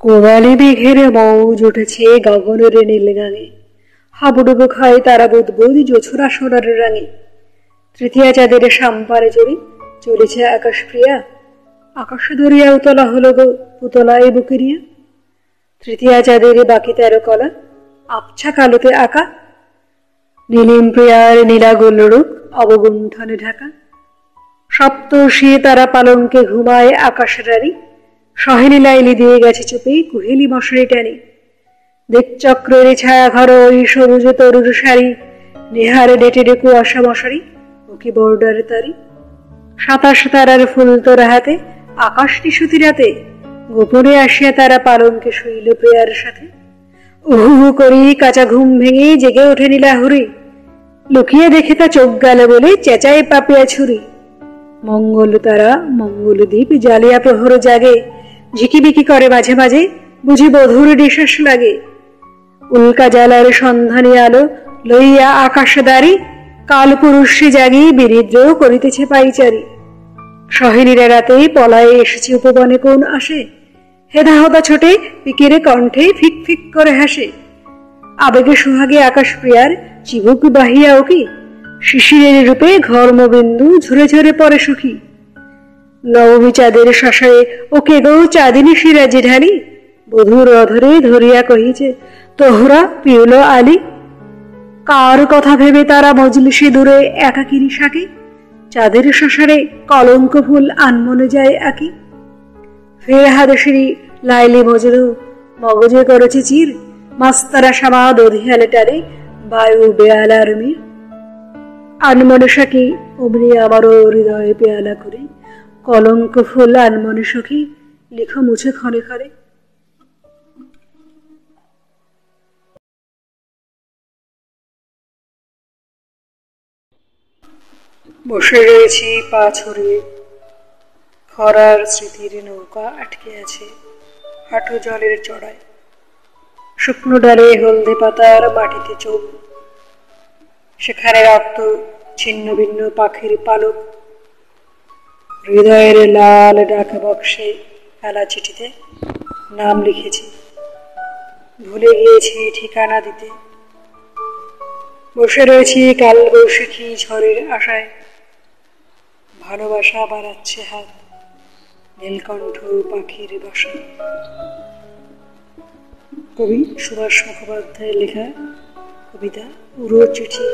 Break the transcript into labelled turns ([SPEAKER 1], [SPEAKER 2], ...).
[SPEAKER 1] কোরালি মেঘের মৌজ উঠেছে গগনের নীল গাঙে, হাবুডুবু খায় তারা বুদবুদ জোছনা সোনার রাঙে। তৃতীয়া চাঁদের সাম্পারে চড়ি চলেছে আকাশ প্রিয়া, আকাশ ধরিয়া উতলা হলো গো পুতলায় বুকেরিয়া। তৃতীয়া চাঁদের বাকি 13 কলা আবছা কালোতে আঁকা, নীলিম প্রিয়ার নীলা গোলরূপ অবগুণ্ঠনে ঢাকা। সপ্তর্ষি তারা পালঙ্কে ঘুমায় আকাশ রানী, সহেলি লাইলি দিয়ে গেছে চুপে কুহেলি মশারি টানি। দিকচক্রের ছায়া ঘর ওই সবুজ তরুর শাড়ি, নেহারে ডেটে কুয়াশা মশারি ওকে বর্ডার তারি। 27 তারার ফুল তোরা হাতে আকাশ নিশুতি রাতে, গোপনে আসিয়া তারা পালঙ্কে শুইল প্রিয়ার সাথে। উহু করি কাঁচা ঘুম ভেঙে জেগে ওঠে নীলাহুরি, লুকিয়ে দেখে তা চোখ গেল বলে চেঁচায় পাপিয়া ছুরি। মঙ্গল তারা মঙ্গল দ্বীপ জালিয়া প্রহর জাগে, ঝিকিবিকি করে মাঝে মাঝে বুঝি বধুর নিঃশ্বাস লাগে। উল্কা জ্বালার সন্ধানী আলো লইয়া আকাশ দাঁড়ি, কাল পুরুষে জাগি বিনিদ্র করিতেছে পাইচারি। সহেলীরা রাতে পলায়ে এসেছে উপবনে কোন আসে, হেদা হদা ছোটে পিকেরে কণ্ঠে ফিক ফিক করে হাসে। আবেগে সুহাগে আকাশ প্রিয়ার চিবুক বাহিয়া ওকি, শিশিরের রূপে ঘর্মবিন্দু ঝরে ঝরে পড়ে সুখী। নবমী চাঁদের শশায় ওকে গো চাঁদিনী সিরাজে ঢালি, বধুর অধরে ধরিয়া কহিছে তোহরা পিউল আলী। কার কথা ভেবে তারা মজলিসে দূরে একাকিনী শাকে, চাঁদের শশারে কলঙ্ক ফুল আনমনে যায় আঁকি। ফের হাদসিরি লাইলি মজনু মগজে করেছে চির, মাস্তারা সামাদ অধিয়ালে টারে বায়ু বেয়ালার মির। আনমনে সাকি অমনি আমারও হৃদয়ে পেয়ালা করে, কলঙ্ক ফুল আনমনে সখী লিখো মুছে ক্ষণে ক্ষণে। বসে রয়েছি পা ছড়িয়ে, খরার স্মৃতির নৌকা আটকে আছে হাঁটু জলের চড়ায়। শুকনো ডালে হলদে পাতার মাটিতে চোখ, সেখানে রক্ত ছিন্ন ভিন্ন পাখির পালক। হৃদয়ের লাল ডাক বক্সে কালা চিঠিতে নাম লিখেছি, ভুলে গিয়েছি ঠিকানা দিতে। বসে রয়েছি কাল বৈশাখী ঝড়ের আশায়, ভালোবাসা বাড়াচ্ছে হাত নীলকণ্ঠ পাখির বাসায়। কবি সুভাষ মুখোপাধ্যায়ের লেখা কবিতা উড়ো চিঠি।